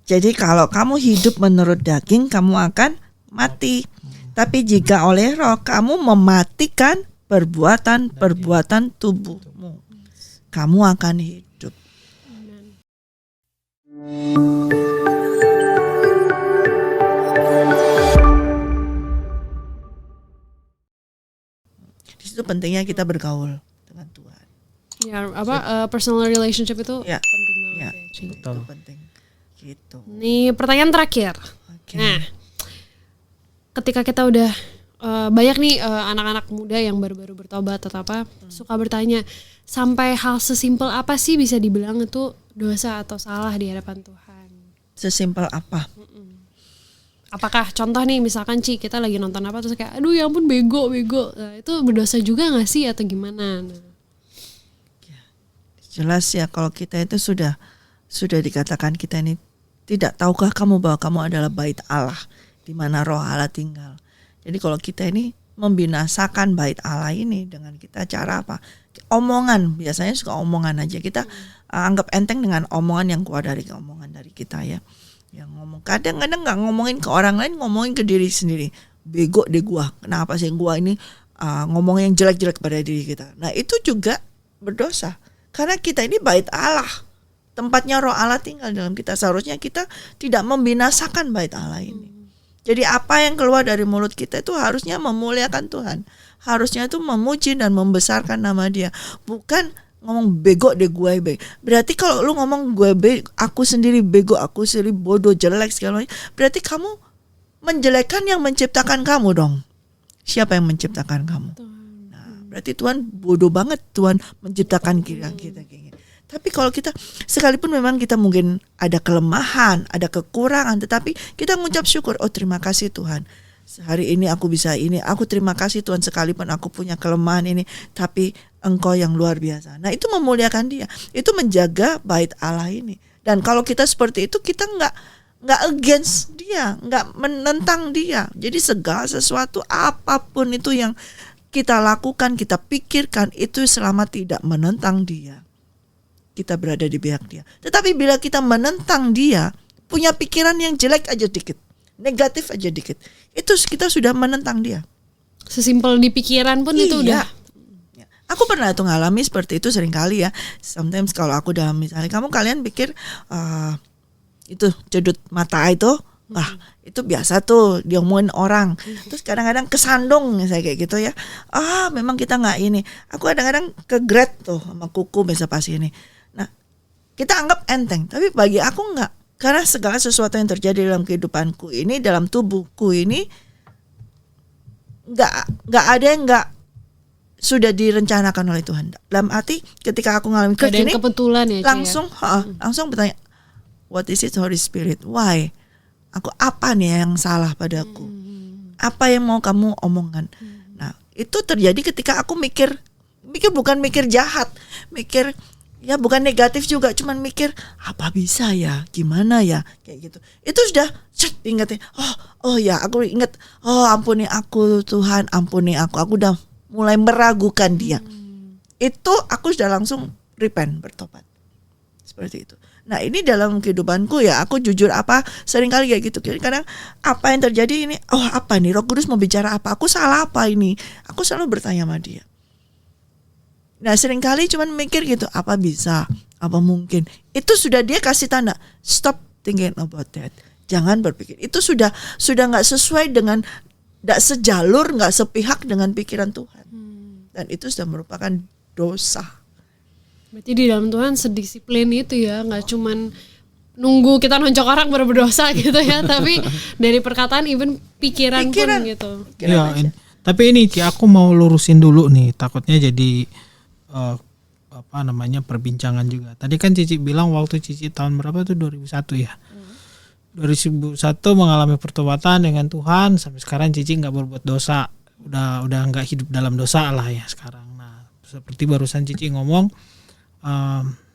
Jadi kalau kamu hidup menurut daging, kamu akan mati. Tapi jika oleh roh, kamu mematikan perbuatan tubuhmu, kamu akan hidup. Di situ pentingnya kita bergaul dengan Tuhan. Ya, personal relationship itu Ya, penting banget ya, ya, Ci. itu penting. Gitu. Nih pertanyaan terakhir. Okay. Nah, ketika kita udah banyak nih anak-anak muda yang baru-baru bertobat atau apa suka bertanya, sampai hal sesimpel apa sih bisa dibilang itu dosa atau salah di hadapan Tuhan? Sesimpel apa? Apakah contoh nih misalkan Ci, kita lagi nonton apa terus kayak aduh ya ampun bego. Nah, itu berdosa juga gak sih atau gimana? Nah. Jelas ya, kalau kita itu sudah dikatakan kita ini, tidak tahukah kamu bahwa kamu adalah bait Allah di mana roh Allah tinggal. Jadi kalau kita ini membinasakan bait Allah ini dengan kita cara apa? Omongan, biasanya suka omongan aja. Kita anggap enteng dengan omongan yang keluar dari omongan dari kita ya. Yang ngomong kadang-kadang nggak ngomongin ke orang lain, ngomongin ke diri sendiri. Bego deh gua, kenapa sih gua ini ngomong yang jelek-jelek pada diri kita. Nah itu juga berdosa. Karena kita ini bait Allah. Tempatnya roh Allah tinggal dalam kita. Seharusnya kita tidak membinasakan bait Allah ini. Jadi apa yang keluar dari mulut kita itu harusnya memuliakan Tuhan. Harusnya itu memuji dan membesarkan nama Dia. Bukan ngomong bego deh gue bego. Berarti kalau lu ngomong gue bego, aku sendiri bego, aku sendiri bodoh, jelek segala macam, berarti kamu menjelekkan yang menciptakan kamu dong. Siapa yang menciptakan kamu? Nah, berarti Tuhan bodoh banget Tuhan menciptakan kita kayak gini. Tapi kalau kita, sekalipun memang kita mungkin ada kelemahan, ada kekurangan, tetapi kita mengucap syukur, oh terima kasih Tuhan, hari ini aku bisa ini, aku terima kasih Tuhan sekalipun aku punya kelemahan ini, tapi Engkau yang luar biasa. Nah itu memuliakan Dia, itu menjaga bait Allah ini. Dan kalau kita seperti itu, kita nggak against Dia, nggak menentang Dia. Jadi segala sesuatu apapun itu yang kita lakukan, kita pikirkan, itu selama tidak menentang Dia, kita berada di pihak Dia. Tetapi bila kita menentang Dia, punya pikiran yang jelek aja dikit, negatif aja dikit, itu kita sudah menentang Dia. Sesimpel di pikiran pun itu udah. Aku pernah tuh ngalami seperti itu sering kali ya. Sometimes kalau aku dalam misalnya kalian pikir itu cedut mata itu, wah itu biasa tuh diomongin orang. Terus kadang-kadang kesandung saya kayak gitu ya. Memang kita nggak ini. Aku kadang-kadang kegret tuh sama kuku biasa pas ini. Nah kita anggap enteng, tapi bagi aku enggak. Karena segala sesuatu yang terjadi dalam kehidupanku ini, dalam tubuhku ini, enggak ada yang enggak sudah direncanakan oleh Tuhan. Dalam arti ketika aku ngalamin kayak gini, kebetulan ya, langsung bertanya, what is it Holy Spirit? Why? Aku apa nih yang salah padaku? Apa yang mau kamu omongkan? Nah itu terjadi ketika aku mikir bukan mikir jahat, mikir ya bukan negatif juga, cuman mikir apa bisa ya, gimana ya, kayak gitu. Itu sudah ingatnya. Oh ya, aku ingat. Oh ampuni aku Tuhan, ampuni aku. Aku udah mulai meragukan Dia. Itu aku sudah langsung repent, bertobat. Seperti itu. Nah ini dalam kehidupanku ya, aku jujur seringkali kayak gitu. Kadang apa yang terjadi ini, apa nih Roh Kudus mau bicara apa? Aku salah apa ini? Aku selalu bertanya sama Dia. Nah seringkali cuman mikir gitu, apa bisa, apa mungkin. Itu sudah Dia kasih tanda, stop thinking about that. Jangan berpikir. Itu sudah gak sesuai dengan, gak sejalur, gak sepihak dengan pikiran Tuhan. Dan itu sudah merupakan dosa. Berarti di dalam Tuhan sedisiplin itu ya, gak cuman nunggu kita nonjok orang baru berdosa gitu ya. Tapi dari perkataan even pikiran pun gitu. Ya, tapi ini Ci, aku mau lurusin dulu nih, takutnya jadi perbincangan juga. Tadi kan Cici bilang waktu Cici tahun berapa tuh, 2001 ya. 2001 mengalami pertobatan dengan Tuhan, sampai sekarang Cici nggak berbuat dosa, udah nggak hidup dalam dosa lah ya sekarang. Nah seperti barusan Cici ngomong,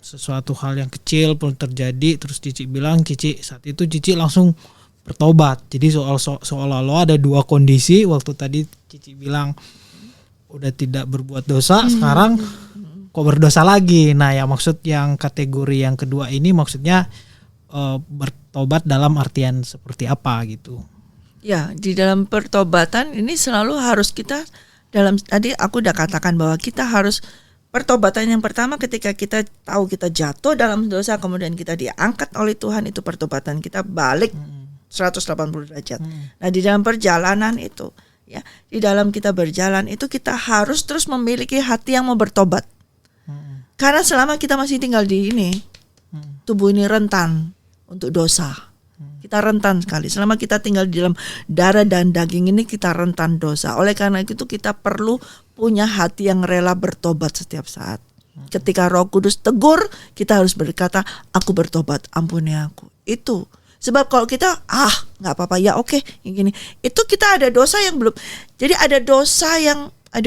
sesuatu hal yang kecil pun terjadi, terus Cici bilang saat itu Cici langsung bertobat. Jadi seolah-olah ada dua kondisi. Waktu tadi Cici bilang udah tidak berbuat dosa, sekarang kok berdosa lagi. Nah ya maksud yang kategori yang kedua ini maksudnya bertobat dalam artian seperti apa gitu. Ya, di dalam pertobatan ini selalu harus kita tadi aku udah katakan bahwa kita harus pertobatan yang pertama ketika kita tahu kita jatuh dalam dosa kemudian kita diangkat oleh Tuhan, itu pertobatan kita balik 180 derajat. Nah, di dalam perjalanan itu ya, di dalam kita berjalan itu kita harus terus memiliki hati yang mau bertobat. Karena selama kita masih tinggal di ini, tubuh ini rentan untuk dosa. Kita rentan sekali. Selama kita tinggal di dalam darah dan daging ini, kita rentan dosa. Oleh karena itu kita perlu punya hati yang rela bertobat setiap saat. Ketika Roh Kudus tegur, kita harus berkata, aku bertobat, ampuni aku. Itu. Sebab kalau kita, gak apa-apa, ya oke, yang gini. Itu kita ada dosa yang belum. Jadi ada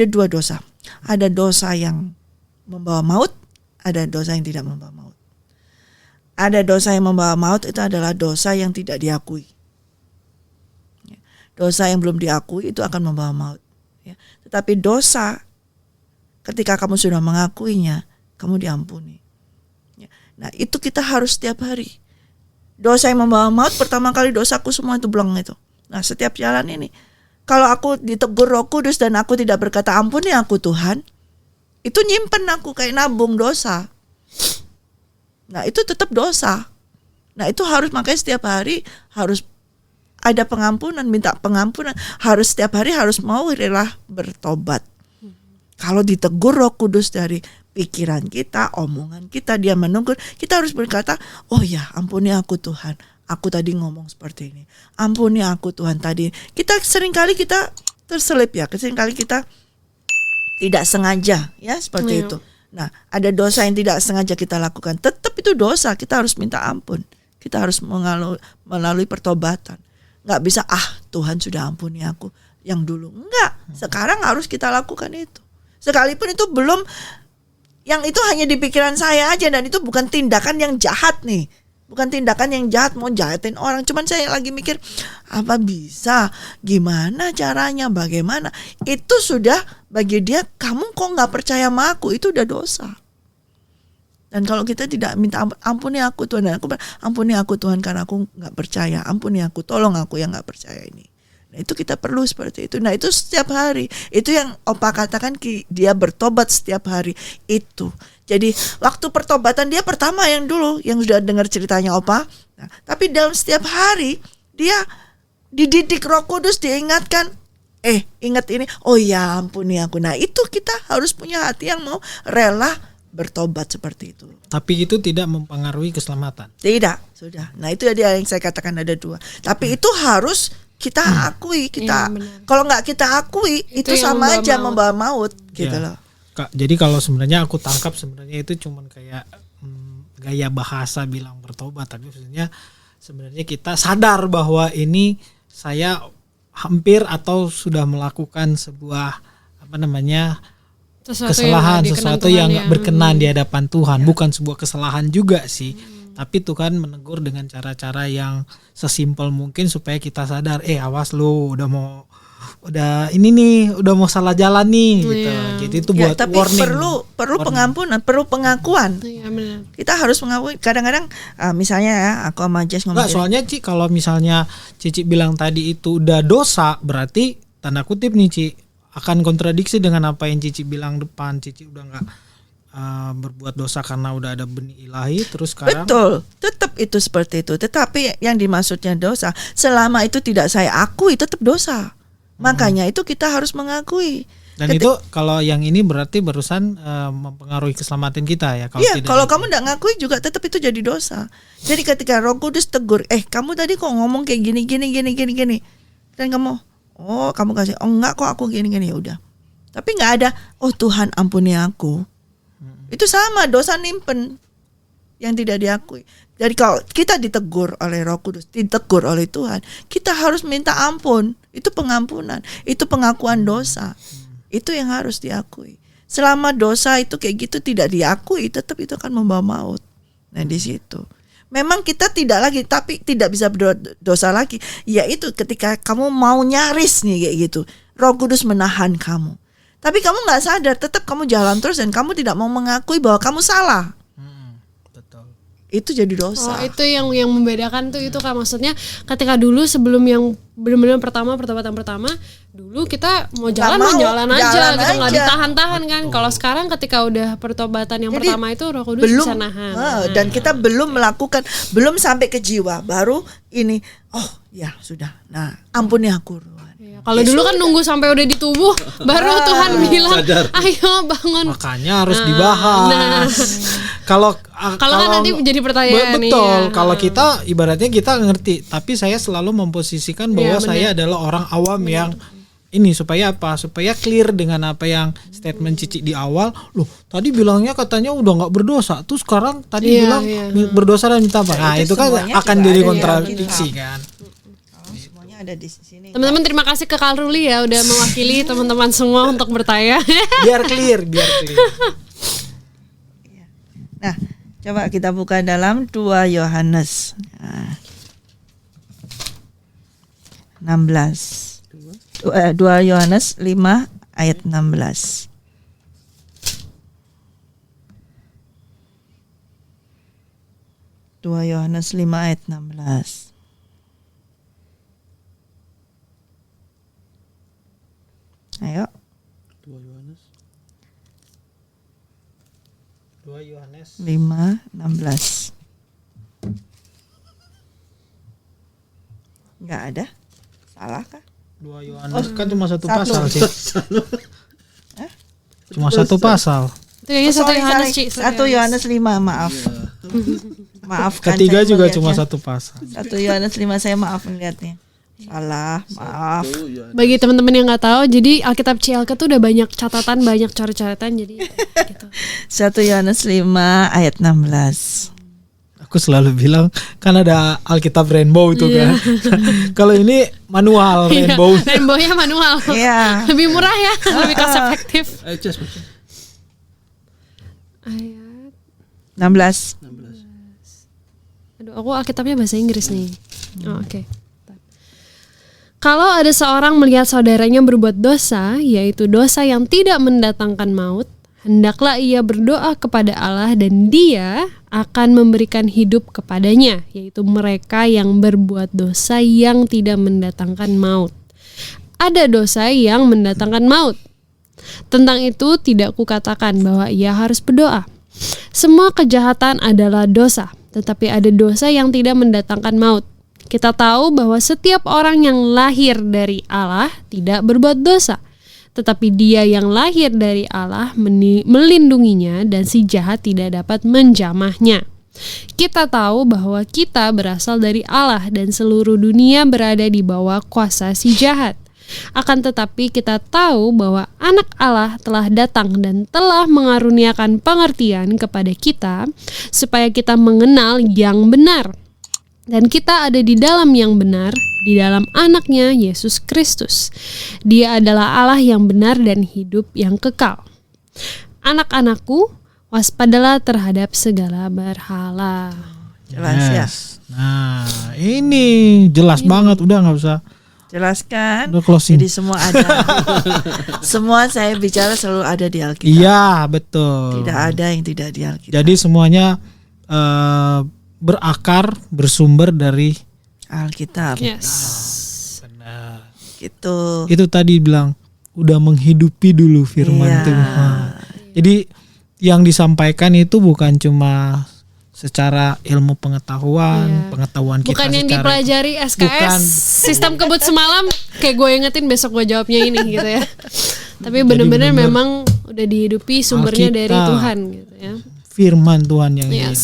dua dosa. Ada dosa yang membawa maut, ada dosa yang tidak membawa maut. Ada dosa yang membawa maut, itu adalah dosa yang tidak diakui. Dosa yang belum diakui itu akan membawa maut. Tetapi dosa, ketika kamu sudah mengakuinya, kamu diampuni. Nah, itu kita harus setiap hari. Dosa yang membawa maut, pertama kali dosaku semua itu blong itu. Nah, setiap jalan ini, kalau aku ditegur Roh Kudus dan aku tidak berkata ampuni aku Tuhan, itu nyimpen aku kayak nabung dosa. Nah, itu tetap dosa. Nah, itu harus, makanya setiap hari harus ada pengampunan, minta pengampunan. Harus setiap hari harus mau rela bertobat. Kalau ditegur Roh Kudus dari pikiran kita, omongan kita, dia menegur, kita harus berkata, oh ya, ampuni aku Tuhan, aku tadi ngomong seperti ini. Ampuni aku Tuhan tadi. Seringkali kita terselip ya, seringkali kita tidak sengaja ya seperti itu. Nah, ada dosa yang tidak sengaja kita lakukan, tetap itu dosa, kita harus minta ampun. Kita harus melalui pertobatan. Gak bisa, Tuhan sudah ampuni aku yang dulu. Enggak, sekarang harus kita lakukan itu. Sekalipun itu belum, yang itu hanya di pikiran saya aja, dan itu bukan tindakan yang jahat nih. Bukan tindakan yang jahat, mau jahatin orang. Cuman saya lagi mikir, apa bisa? Gimana caranya? Bagaimana? Itu sudah bagi dia, kamu kok gak percaya sama aku? Itu udah dosa. Dan kalau kita tidak minta ampuni aku Tuhan, dan aku ampuni aku Tuhan karena aku gak percaya. Ampuni aku, tolong aku yang gak percaya ini. Nah, itu kita perlu seperti itu. Nah, itu setiap hari. Itu yang Opa katakan, dia bertobat setiap hari. Itu. Jadi waktu pertobatan dia pertama yang dulu, yang sudah dengar ceritanya Opa. Nah, tapi dalam setiap hari dia dididik Roh Kudus, diingatkan, ingat ini, oh ya ampuni aku. Nah, itu kita harus punya hati yang mau rela bertobat seperti itu. Tapi itu tidak mempengaruhi keselamatan. Tidak, sudah. Nah, itu dia yang saya katakan ada dua. Tapi itu harus kita akui. Kita kalau nggak kita akui, itu sama aja membawa maut gitu loh. Kak, jadi kalau sebenarnya aku tangkap sebenarnya itu cuman kayak gaya bahasa bilang bertobat, tapi sebenarnya kita sadar bahwa ini saya hampir atau sudah melakukan sebuah kesalahan, sesuatu yang nggak berkenan di hadapan Tuhan. Bukan sebuah kesalahan juga sih, tapi Tuhan menegur dengan cara-cara yang sesimpel mungkin supaya kita sadar, awas lu udah mau salah jalan nih gitu. Jadi itu buat tapi warning. Perlu pengampunan, perlu pengakuan. Iya, benar. Kita harus mengakui. Kadang-kadang misalnya ya, aku sama Jess ngomong. Soalnya Ci, kalau misalnya Cici bilang tadi itu udah dosa, berarti tanda kutip nih Ci akan kontradiksi dengan apa yang Cici bilang depan. Cici udah nggak berbuat dosa karena udah ada benih ilahi, terus sekarang betul, tetap itu seperti itu. Tetapi yang dimaksudnya dosa, selama itu tidak saya akui, tetap dosa. Makanya itu kita harus mengakui. Dan itu kalau yang ini berarti barusan mempengaruhi keselamatan kita ya. Kalau kamu tidak ngakui juga tetap itu jadi dosa. Jadi ketika Roh Kudus tegur, kamu tadi kok ngomong kayak gini, dan kamu, kamu kasih, enggak kok aku gini, ya udah. Tapi nggak ada, Tuhan ampuni aku. Itu sama, dosa nimpen yang tidak diakui. Jadi kalau kita ditegur oleh Roh Kudus, ditegur oleh Tuhan, kita harus minta ampun. Itu pengampunan, itu pengakuan dosa. Itu yang harus diakui. Selama dosa itu kayak gitu tidak diakui, tetap itu akan membawa maut. Nah, di situ. Memang kita tidak bisa berdosa lagi. Yaitu ketika kamu mau nyaris nih kayak gitu, Roh Kudus menahan kamu. Tapi kamu nggak sadar, tetap kamu jalan terus dan kamu tidak mau mengakui bahwa kamu salah. Betul. itu jadi dosa. Oh, itu yang membedakan tuh itu kan, maksudnya ketika dulu sebelum yang benar-benar pertobatan pertama, dulu kita mau jalan aja gitu, nggak ditahan-tahan kan. Kalau sekarang ketika udah pertobatan yang Jadi, pertama itu Roh Kudus bisa nahan. Dan kita belum melakukan, belum sampai ke jiwa, baru ini, oh ya sudah, nah ampuni aku. Kalau dulu kan nunggu sampai udah di tubuh baru Tuhan bilang ayo bangun. Makanya harus dibahas. Kalau kan nanti menjadi pertanyaan nih. Betul. Ya. Kalau kita ibaratnya kita ngerti, tapi saya selalu memposisikan bahwa saya adalah orang awam yang ini supaya apa? Supaya clear dengan apa yang statement Cici di awal. Loh, tadi bilangnya katanya udah nggak berdosa, terus sekarang tadi bilang berdosa dan minta apa? Nah, itu kan akan jadi kontradiksi kan. Ada di sini. Teman-teman terima kasih ke Kak Ruli ya udah mewakili teman-teman semua untuk bertanya. Biar clear. Nah, coba kita buka dalam 2 Yohanes 16. 2 Yohanes 5 ayat 16. Yohanes 5 ayat 16. Ayo. 2 Yohanes 5 16. Enggak ada. Salah kah? 2 Yohanes kan cuma satu pasal sih. Cuma satu pasal. Itu kayaknya 1 Yohanes sih. 1 Yohanes 5, maaf. Maafkan. Ketiga saya juga melihatnya. cuma satu pasal. 1 Yohanes 5 saya maaf melihatnya. Salah, maaf. Bagi teman-teman yang nggak tahu, jadi Alkitab CLK tuh udah banyak catatan, banyak coret-coretan, jadi gitu. 1 Yohanes 5 ayat 16. Aku selalu bilang kan ada Alkitab Rainbow itu kan. Kalau ini manual Rainbow. Rainbow-nya manual. Iya. Lebih murah ya, lebih cost efektif. Ayo Ces, baca. Ayat 16. Aduh, aku Alkitabnya bahasa Inggris nih. Oh, oke. Kalau ada seorang melihat saudaranya berbuat dosa, yaitu dosa yang tidak mendatangkan maut, hendaklah ia berdoa kepada Allah dan Dia akan memberikan hidup kepadanya, yaitu mereka yang berbuat dosa yang tidak mendatangkan maut. Ada dosa yang mendatangkan maut. Tentang itu tidak kukatakan bahwa ia harus berdoa. Semua kejahatan adalah dosa, tetapi ada dosa yang tidak mendatangkan maut. Kita tahu bahwa setiap orang yang lahir dari Allah tidak berbuat dosa, tetapi Dia yang lahir dari Allah melindunginya dan si jahat tidak dapat menjamahnya. Kita tahu bahwa kita berasal dari Allah dan seluruh dunia berada di bawah kuasa si jahat. Akan tetapi kita tahu bahwa Anak Allah telah datang dan telah mengaruniakan pengertian kepada kita supaya kita mengenal yang benar. Dan kita ada di dalam yang benar, di dalam Anaknya Yesus Kristus. Dia adalah Allah yang benar dan hidup yang kekal. Anak-anakku, waspadalah terhadap segala berhala. Jelas ya. Nah, ini jelas banget, udah nggak usah. Jelaskan. Udah closing. Jadi semua ada. Semua saya bicara selalu ada di Alkitab. Iya, betul. Tidak ada yang tidak di Alkitab. Jadi semuanya berakar, bersumber dari Alkitab. Yes. benar. Gitu. Itu tadi bilang udah menghidupi dulu firman Iya. Tuhan. Jadi yang disampaikan itu bukan cuma secara ilmu pengetahuan, pengetahuan kita Bukan yang secara dipelajari SKS, Bukan. sistem kebut semalam, kayak gue ingetin besok gue jawabnya ini gitu ya. Tapi benar-benar memang udah dihidupi sumbernya Alkitab. dari Tuhan gitu ya. firman Tuhan yang hidup. Yes.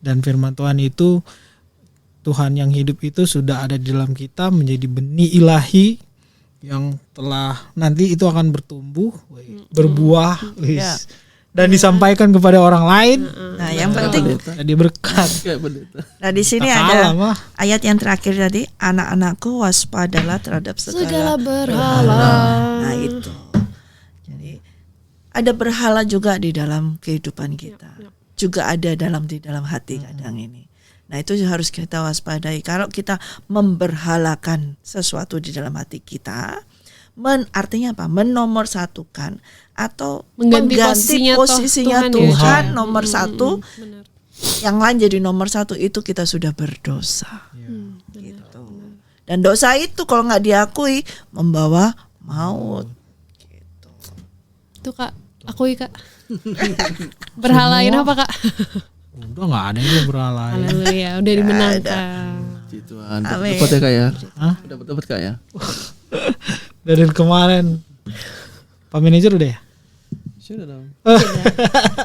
Dan firman Tuhan itu, Tuhan yang hidup itu sudah ada di dalam kita menjadi benih ilahi yang telah nanti itu akan bertumbuh, berbuah, Ya. dan disampaikan kepada orang lain. Nah, yang penting Jadi berkat. Kayak pendeta. nah di sini Tak ada kalah, mah. ayat yang terakhir tadi, anak-anakku waspadalah terhadap Segala segala berhala. Nah, itu. Jadi ada berhala juga di dalam kehidupan kita. Juga ada di dalam hati kadang ini. Nah, itu harus kita waspadai. Kalau kita memberhalakan sesuatu di dalam hati kita, artinya apa? Menomorsatukan atau Mengganti mengganti posisinya posisinya Tuhan, Tuhan, ya. nomor satu Benar. yang lain jadi nomor satu, itu kita sudah berdosa. Gitu. Dan dosa itu kalau nggak diakui membawa maut. Tuh Kak, akui Kak. Berhalain apa Kak? Udah nggak ada yang beralain. Haleluya, udah dimenangkan. Tuhan. Dapat ya Kak ya? Dapat Kak ya? Dari kemarin Pak Manajer udah ya? Sudah dong.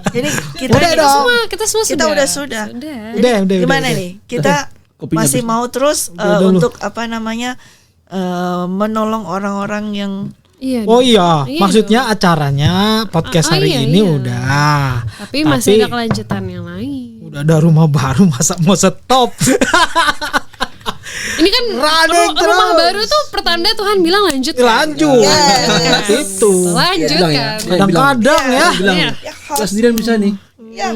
Jadi kita Udah dong. Kita semua kita sudah. Udah. Gimana nih? Kita Kopinya masih habis. mau terus Udah dulu. untuk menolong orang-orang yang Iya. Oh iya, Iya maksudnya acaranya podcast Ah, hari iya, ini iya. udah. Tapi masih ada kelanjutan yang lain. Udah ada rumah baru, masa mau stop? Ini kan Running rumah terus. baru tuh pertanda Tuhan bilang lanjut. Lanjut. Itu. Lanjut Bilang ya. kan. Kadang-kadang ya. Bilang. Kita sendirian bisa nih. ya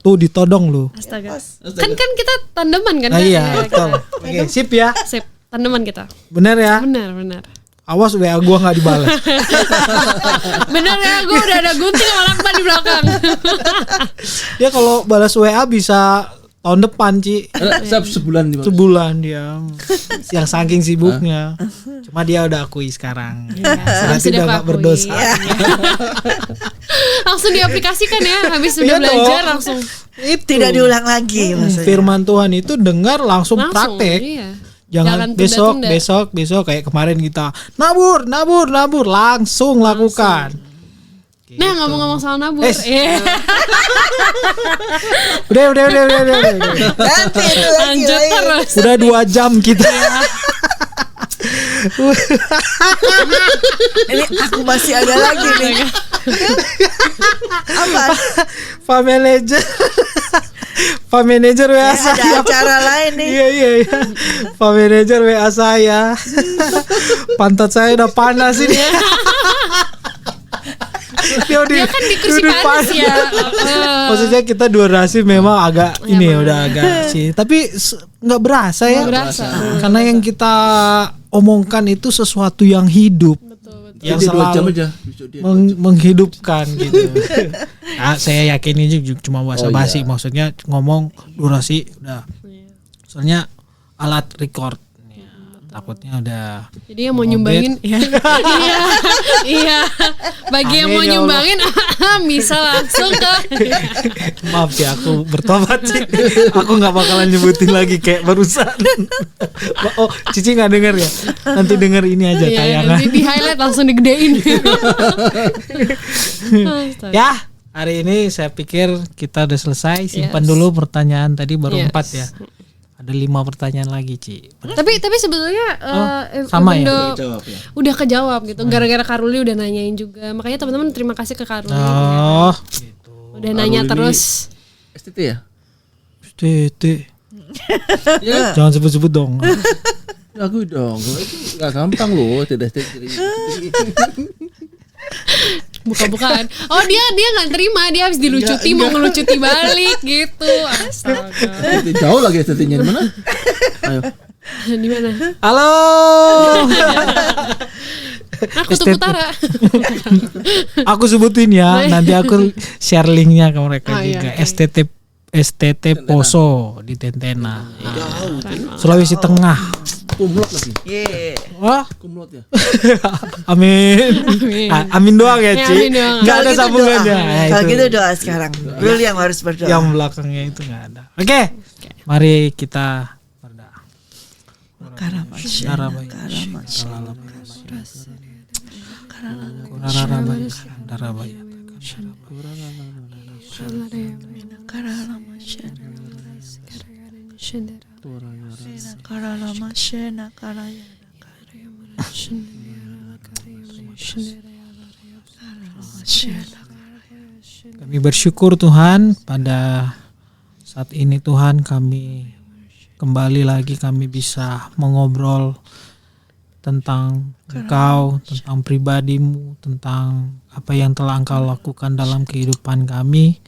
Tuh ditodong lu. Astaga. Kan kita tandeman kan? Nah, Kak? iya, betul. Oke, sip ya. Sip, tandeman kita. Bener ya. Benar. Awas WA gua nggak dibalas. Benar ya, gue udah ada gunting sama lakban di belakang. Dia kalau balas WA bisa tahun depan, Ci. Setiap sebulan di Sebulan dia. Yang saking sibuknya. Cuma dia udah akui sekarang. Berarti udah nggak berdosa. Langsung diaplikasikan ya, habis Iya udah belajar dong. langsung. Itu. tidak diulang lagi maksudnya. Firman Tuhan itu dengar langsung praktek. Iya. Jangan tunda-tunda. besok kayak kemarin kita nabur langsung lakukan. Nah, ngomong-ngomong soal nabur. Iya. Iya. Udah. Nanti itu lagi. Lanjut terus. Udah 2 jam kita. Ini aku masih ada lagi nih. Apa? Pak manajer WA Ada saya. acara lain nih. Iya. Pak manajer WA saya. Pantat saya udah panas ini. Dia kan di kursi panas ya. Maksudnya kita durasi memang agak ini udah agak sih. Tapi nggak berasa ya. Nggak berasa. Karena yang kita omongkan itu sesuatu yang hidup. Betul. Yang Dia 2 jam selalu aja. Besok dia menghidupkan gitu. Nah, saya yakin ini cuma basa-basi, iya. maksudnya ngomong durasi udah. Soalnya alat record. Ya, takutnya udah. Jadi yang mau nyumbangin ya. Iya. Bagi yang Amin, mau ya Allah. nyumbangin bisa langsung ke Maaf sih aku bertobat sih. Aku nggak bakalan nyebutin lagi kayak barusan. Oh, Cici nggak denger ya? Nanti denger ini aja Iya, tayangan. nanti di highlight langsung digedein. Astaga. Ya, hari ini saya pikir kita udah selesai. Simpan Yes. dulu pertanyaan tadi baru Yes. 4 ya. Ada 5 pertanyaan lagi, Ci. Tapi sebetulnya sama even ya? though jawab ya. udah kejawab gitu. Gara-gara Karuli udah nanyain juga. Makanya teman-teman terima kasih ke Karuli. Oh, gitu. Udah nanya Karuli terus. STT ya? Tete. Ya, Jangan sebut-sebut dong. aku dong. Itu enggak gampang loh, tidak STT. Buka-bukaan. Oh dia nggak terima, dia habis dilucuti mau ngelucuti balik gitu. Astaga. Jauh lagi STT-nya di mana? Ayo. Di mana? Halo. Aku tuh Utara. Aku sebutin ya, nanti aku share linknya ke mereka Oh, iya, juga. oke. STT Poso di Tentena. Sulawesi Tengah. Kumlot lagi. Wah, Kumlot ya. amin. Amin doang ya, Ya, Ci. amin doang. Nggak ada Kalau gitu sambungannya. doa. Ya, Kalau itu. gitu doa sekarang. Dulu yang harus berdoa. Yang belakangnya itu nggak ada. Oke, mari kita berdoa. Kami bersyukur Tuhan pada saat ini Tuhan kami kembali lagi kami bisa mengobrol tentang Engkau, tentang pribadimu, tentang apa yang telah Engkau lakukan dalam kehidupan kami.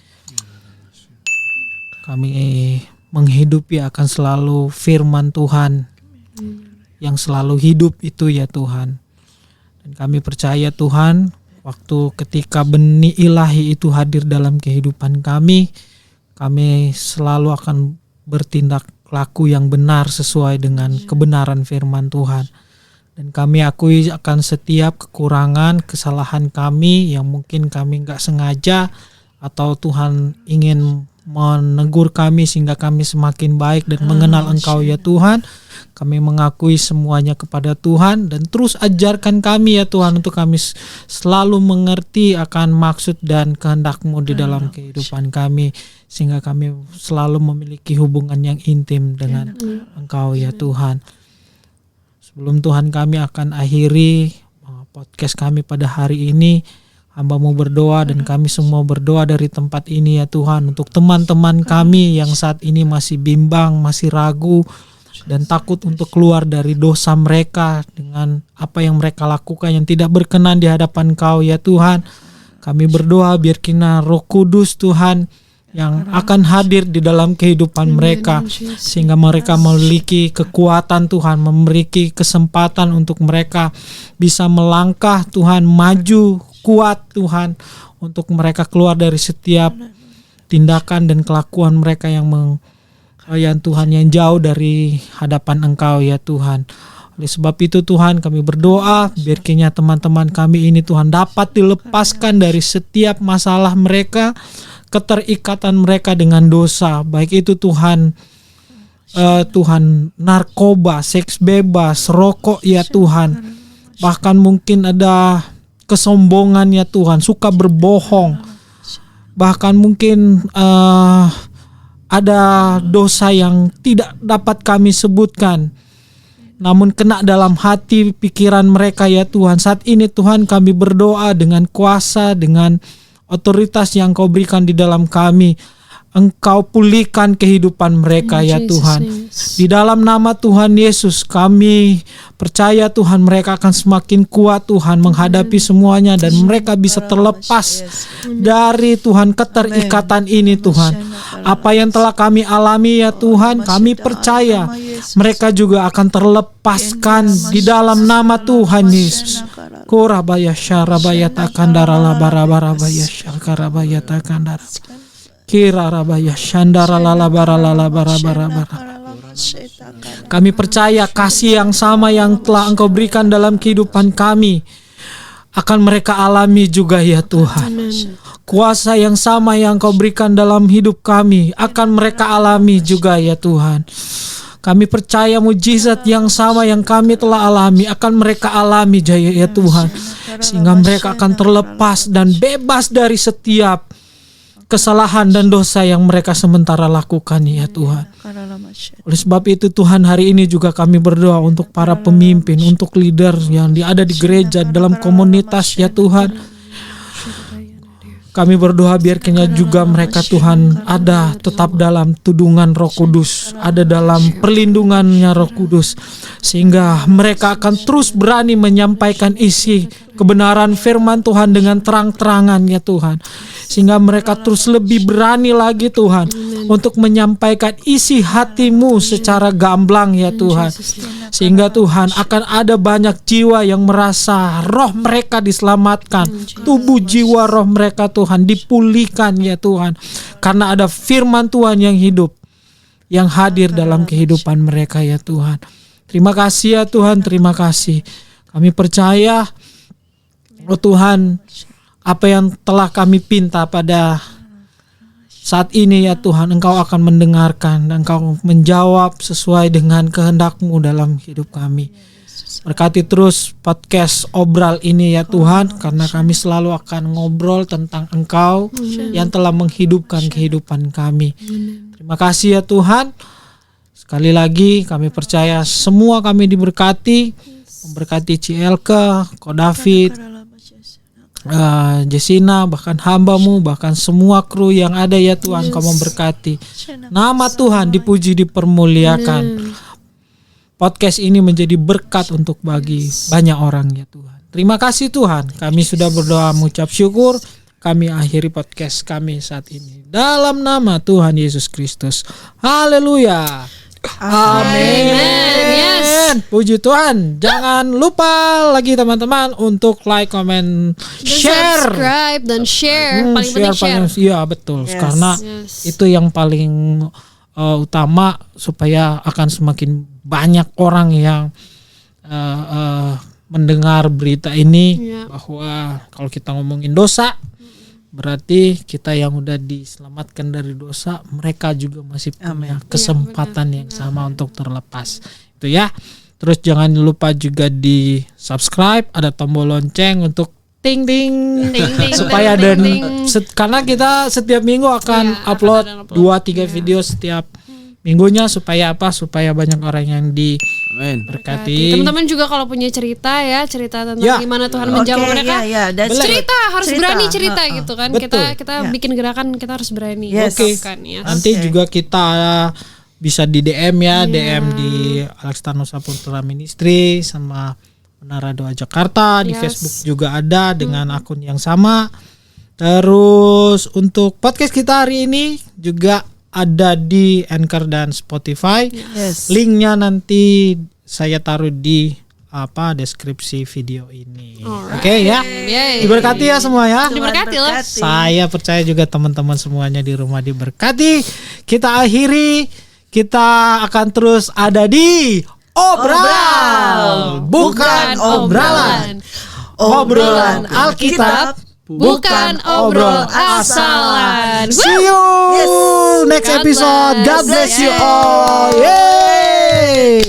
Kami menghidupi akan selalu firman Tuhan yang selalu hidup itu ya Tuhan. Dan kami percaya Tuhan, waktu ketika benih ilahi itu hadir dalam kehidupan kami kami selalu akan bertindak laku yang benar sesuai dengan kebenaran firman Tuhan. Dan kami akui akan setiap kekurangan, kesalahan kami yang mungkin kami gak sengaja, atau Tuhan ingin menegur kami sehingga kami semakin baik dan mengenal Engkau ya Tuhan. Kami mengakui semuanya kepada Tuhan dan terus ajarkan kami ya Tuhan untuk kami selalu mengerti akan maksud dan kehendak-Mu di dalam kehidupan kami, sehingga kami selalu memiliki hubungan yang intim dengan Engkau ya Tuhan. Sebelum Tuhan kami akan akhiri podcast kami pada hari ini, hamba-Mu berdoa dan kami semua berdoa dari tempat ini ya Tuhan, untuk teman-teman kami yang saat ini masih bimbang, masih ragu dan takut untuk keluar dari dosa mereka dengan apa yang mereka lakukan yang tidak berkenan di hadapan Kau ya Tuhan. Kami berdoa biar kiranya Roh Kudus Tuhan yang akan hadir di dalam kehidupan mereka, sehingga mereka memiliki kekuatan Tuhan, memiliki kesempatan untuk mereka bisa melangkah Tuhan, maju kuat Tuhan, untuk mereka keluar dari setiap tindakan dan kelakuan mereka yang Tuhan yang jauh dari hadapan Engkau ya Tuhan. Oleh sebab itu Tuhan kami berdoa biar kiranya teman-teman kami ini Tuhan dapat dilepaskan dari setiap masalah mereka, keterikatan mereka dengan dosa, baik itu Tuhan narkoba, seks bebas, rokok ya Tuhan, bahkan mungkin ada kesombongan ya Tuhan, suka berbohong, bahkan mungkin ada dosa yang tidak dapat kami sebutkan, namun kena dalam hati pikiran mereka ya Tuhan. Saat ini Tuhan kami berdoa dengan kuasa, dengan otoritas yang Kau berikan di dalam kami, Engkau pulihkan kehidupan mereka ya Tuhan. Di dalam nama Tuhan Yesus kami percaya Tuhan mereka akan semakin kuat Tuhan menghadapi semuanya, dan mereka bisa terlepas dari Tuhan keterikatan ini Tuhan. Apa yang telah kami alami ya Tuhan, kami percaya mereka juga akan terlepaskan di dalam nama Tuhan Yesus. Korabaya syarabaya takandara labarabarabaya syakarabaya takandara kira rabaya shandara lalabara lalabara. Kami percaya kasih yang sama yang telah Engkau berikan dalam kehidupan kami akan mereka alami juga ya Tuhan. Kuasa yang sama yang Engkau berikan dalam hidup kami akan mereka alami juga ya Tuhan. Kami percaya mujizat yang sama yang kami telah alami akan mereka alami jaya ya Tuhan, sehingga mereka akan terlepas dan bebas dari setiap kesalahan dan dosa yang mereka sementara lakukan ya Tuhan. Oleh sebab itu Tuhan, hari ini juga kami berdoa untuk para pemimpin, untuk leader yang ada di gereja, dalam komunitas ya Tuhan. Kami berdoa biar kiranya juga mereka Tuhan ada tetap dalam tudungan Roh Kudus, ada dalam perlindungannya Roh Kudus, sehingga mereka akan terus berani menyampaikan isi kebenaran firman Tuhan dengan terang-terangan ya Tuhan, sehingga mereka terus lebih berani lagi Tuhan untuk menyampaikan isi hati-Mu secara gamblang ya Tuhan, sehingga Tuhan akan ada banyak jiwa yang merasa roh mereka diselamatkan, tubuh jiwa roh mereka Tuhan dipulihkan ya Tuhan, karena ada firman Tuhan yang hidup yang hadir dalam kehidupan mereka ya Tuhan. Terima kasih ya Tuhan, terima kasih. Kami percaya oh Tuhan, apa yang telah kami pinta pada saat ini ya Tuhan, Engkau akan mendengarkan dan Engkau menjawab sesuai dengan kehendak-Mu dalam hidup kami. Berkati terus podcast Obral ini ya Tuhan, karena kami selalu akan ngobrol tentang Engkau yang telah menghidupkan kehidupan kami. Terima kasih ya Tuhan. Sekali lagi kami percaya semua kami diberkati, memberkati Cielke, Ko David, Jesina, bahkan hamba-Mu, bahkan semua kru yang ada ya Tuhan, Kau memberkati. Nama Tuhan dipuji, dipermuliakan. Podcast ini menjadi berkat untuk bagi banyak orang ya Tuhan. Terima kasih Tuhan, kami sudah berdoa mengucap syukur. Kami akhiri podcast kami saat ini dalam nama Tuhan Yesus Kristus. Haleluya. Amin. Yes. puji Tuhan. Jangan lupa lagi teman-teman untuk like, comment, share. Subscribe dan share. Paling penting share. Iya betul. Yes. Karena itu yang paling utama supaya akan semakin banyak orang yang mendengar berita ini bahwa kalau kita ngomongin dosa berarti kita yang udah diselamatkan dari dosa, mereka juga masih punya kesempatan yang sama untuk terlepas. Itu ya. Terus jangan lupa juga di subscribe, ada tombol lonceng untuk ting ting supaya karena kita setiap minggu akan upload 2-3 video setiap minggunya supaya banyak orang yang diberkati. Teman-teman juga kalau punya cerita tentang gimana Tuhan menjawab mereka. Cerita harus berani cerita gitu kan. Betul. Kita bikin gerakan, kita harus berani. Oke. Nanti juga kita bisa di DM DM di Alex Tarnosa Putra Ministry sama Menara Doa Jakarta. Di Facebook juga ada dengan akun yang sama. Terus untuk podcast kita hari ini juga ada di Anchor dan Spotify. Linknya nanti saya taruh di deskripsi video ini. Oke ya. Diberkati ya semua ya. Diberkati loh. Saya percaya juga teman-teman semuanya di rumah diberkati. Kita akhiri. Kita akan terus ada di Obral, bukan obralan. Obrolan Alkitab, bukan obrol asalan. See you next episode. God bless you all. Yay!